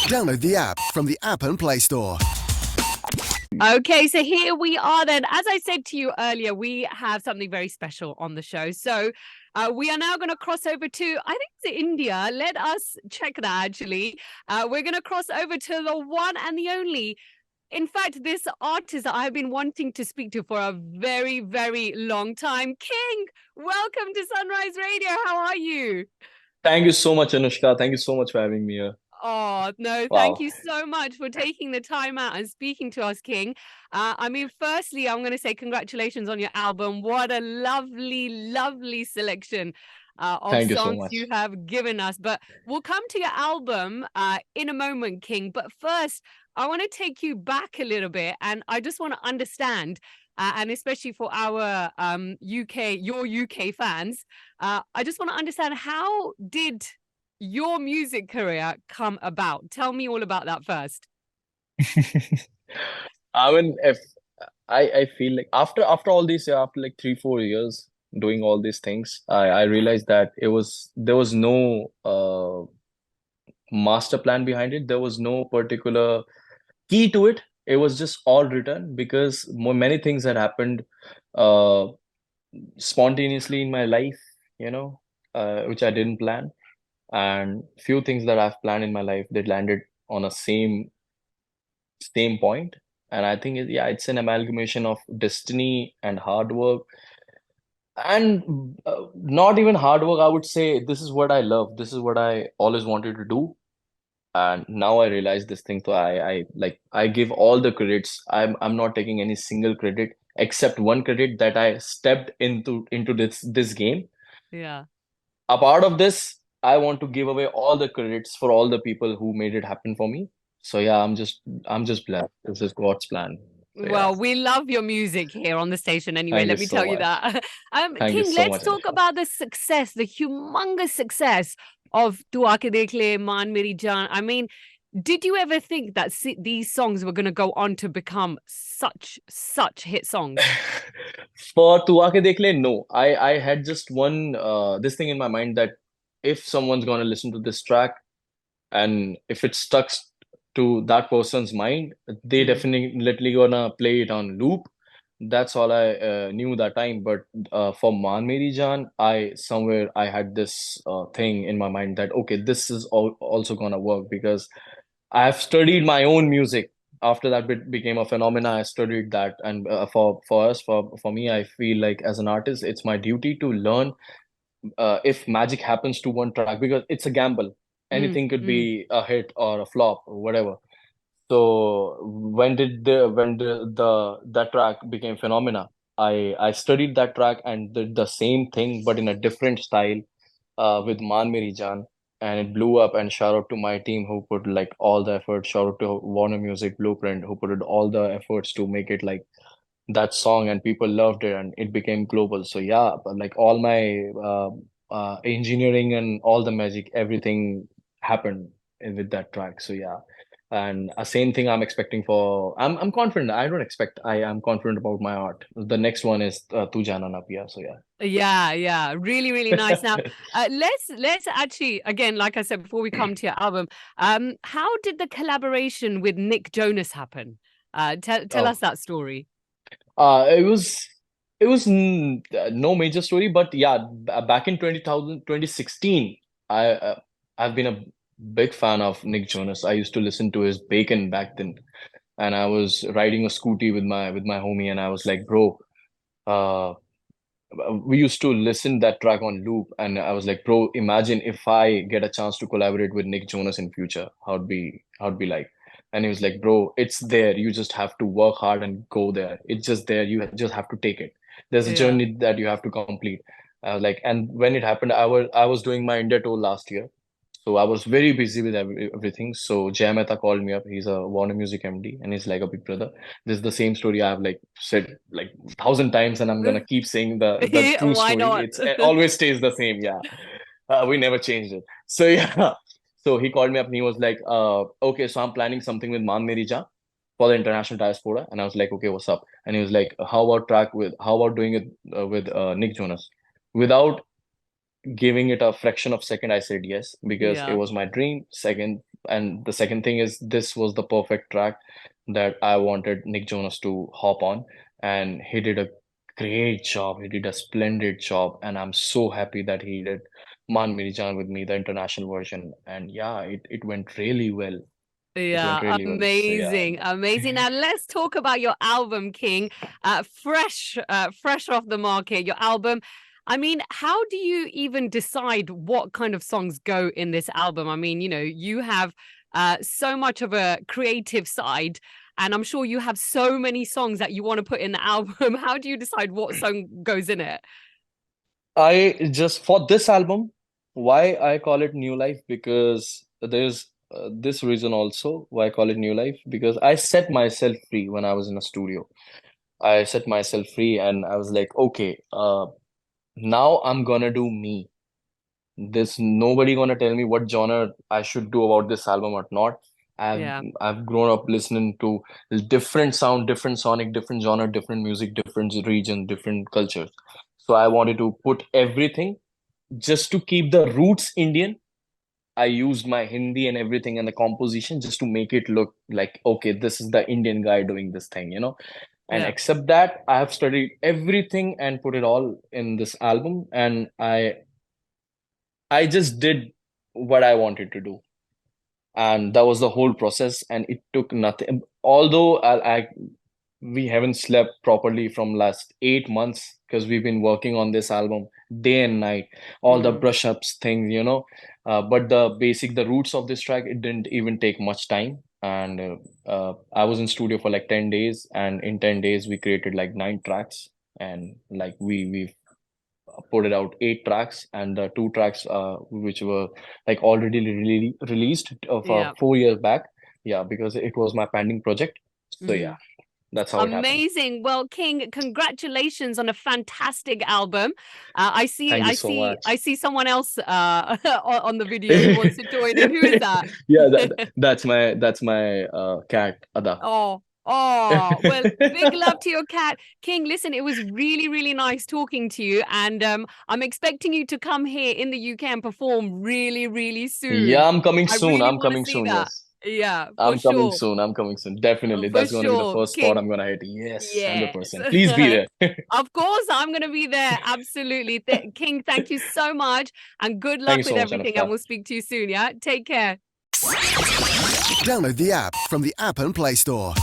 Download the app from the App and Play Store. Okay, so here we are then. As I said to you earlier, we have something very special on the show. So we are now going to cross over to, I think it's India. Let us check that actually. We're going to cross over to the one and the only. In fact, this artist that I've been wanting to speak to for a very, very long time. King, welcome to Sunrise Radio. How are you? Thank you so much, Anushka. Thank you so much for having me here. Oh, no, thank Wow. you so much for taking the time out and speaking to us, King. Firstly, I'm going to say congratulations on your album. What a lovely, lovely selection of Thank you so songs much. you have given us. But we'll come to your album in a moment, King. But first, I want to take you back a little bit, and I just want to understand, and especially for our your UK fans, I just want to understand, how did your music career come about? Tell me all about that first. I mean, if I feel like after all this, after like 3-4 years doing all these things, I realized that there was no master plan behind it. There was no particular key to it. It was just all written because many things had happened uh spontaneously in my life, which I didn't plan. And few things that I've planned in my life, they landed on a same point. And I think it's an amalgamation of destiny and hard work. And not even hard work, I would say this is what I love. This is what I always wanted to do. And now I realize this thing. So I give all the credits. I'm not taking any single credit except one credit that I stepped into this game. Yeah. A part of this, I want to give away all the credits for all the people who made it happen for me. So yeah, I'm just blessed. This is God's plan. So yeah, Well, we love your music here on the station anyway, thank you let me so tell you much. that. Thank you King, so let's much, talk Anushka. about the success, the humongous success of Tu Aake Dekhle, Maan Meri Jaan. I mean, did you ever think that these songs were going to go on to become such hit songs? For Tu Aake Dekhle, no. I had just one this thing in my mind that if someone's gonna listen to this track and if it stuck to that person's mind, they Mm. definitely gonna play it on loop. That's all I knew that time. But for Maan Meri Jaan, I had this thing in my mind that okay, this is also gonna work because I have studied my own music. After that became a phenomena, I studied that, and for me, I feel like as an artist, it's my duty to learn if magic happens to one track because it's a gamble. Mm, Anything could mm. be a hit or a flop or whatever. So when that track became phenomena, I studied that track and did the same thing but in a different style with Maan Meri Jaan, and it blew up. And shout out to my team who put like all the effort. Shout out to Warner Music Blueprint who put in all the efforts to make it like that song, and people loved it, and it became global. So yeah, but like all my engineering and all the magic, everything happened with that track. So yeah. And same thing I'm expecting for. I'm confident. I don't expect. I am confident about my art. The next one is Tu Jaane Na Piya. So Yeah, really, really nice. Now, yeah. let's actually, again, like I said before we come to your album, how did the collaboration with Nick Jonas happen? Tell us Oh, that story. it was no major story, but yeah, back in 2016, I've been a big fan of Nick Jonas. I used to listen to his Bacon back then, and I was riding a scooty with my homie, and I was like, bro, uh, we used to listen that track on loop, and I was like, bro, imagine if I get a chance to collaborate with Nick Jonas in future, how'd be like. And he was like, bro, it's there, you just have to work hard and go there. It's just there, you just have to take it. There's a Yeah. journey that you have to complete. I was like, and when it happened, I was doing my India tour last year, so I was very busy with everything. So Jay Mehta called me up. He's a Warner Music MD, and he's like a big brother. This is the same story I've like said like 1,000 times, and I'm gonna keep saying the true Why story. not? It always stays the same. Yeah, we never changed it. So yeah, so he called me up and he was like, okay, so I'm planning something with Maan Meri Jaan for the international diaspora, and I was like, okay, what's up? And he was like, how about doing it with Nick Jonas, without giving it a fraction of second. I said yes because it Yeah. was my dream. Second, and the second thing is this was the perfect track that I wanted Nick Jonas to hop on, and he did a great job. He did a splendid job, and I'm so happy that he did Maan Meri Jaan with me, the international version. And yeah, it went really well. It went Yeah, really well. So yeah. amazing, amazing. Now let's talk about your album, King. Fresh off the market, your album. I mean, how do you even decide what kind of songs go in this album? I mean, you have so much of a creative side, and I'm sure you have so many songs that you want to put in the album. How do you decide what song goes in it? I just for this album, why I call it New Life, because there's this reason also why I call it New Life, because I set myself free when I was in a studio. I set myself free and I was like, okay, now I'm gonna do me. There's nobody gonna tell me what genre I should do about this album or not. I've Yeah, I've grown up listening to different sound, different sonic, different genre, different music, different region, different cultures. So I wanted to put everything just to keep the roots Indian. I used my Hindi and everything and the composition just to make it look like, okay, this is the Indian guy doing this thing, you know. And yeah, except that, I have studied everything and put it all in this album, and I just did what I wanted to do, and that was the whole process. And it took nothing. Although we haven't slept properly from last 8 months because we've been working on this album day and night, all the mm, brush ups things, you know. But the roots of this track, it didn't even take much time. And I was in studio for like 10 days, and in 10 days we created like 9 tracks, and like we put it out 8 tracks, and the 2 tracks which were like already released of yeah. 4 years back. Yeah, because it was my pending project. So yeah, that's how it happened. Amazing. Well, King, congratulations on a fantastic album. I see, Thank you I so see, much. I see someone else on the video who wants to join in. Who is that? Yeah, that's my cat Ada. Oh, oh, well, big love to your cat. King, listen, it was really, really nice talking to you. And I'm expecting you to come here in the UK and perform really, really soon. Yeah, I'm coming I soon. really I'm want to coming see soon. that. Yes, Yeah, for I'm coming sure. soon. I'm coming soon. Definitely, For that's going to be the sure, first spot King. I'm gonna hit. Yes, Yes. 100%. Please be there. Of course, I'm going to be there. Absolutely. King, thank you so much. And good Thank luck you with so much, everything. And Anushka. we'll speak to you soon. Yeah. Take care. Download the app from the App and Play Store.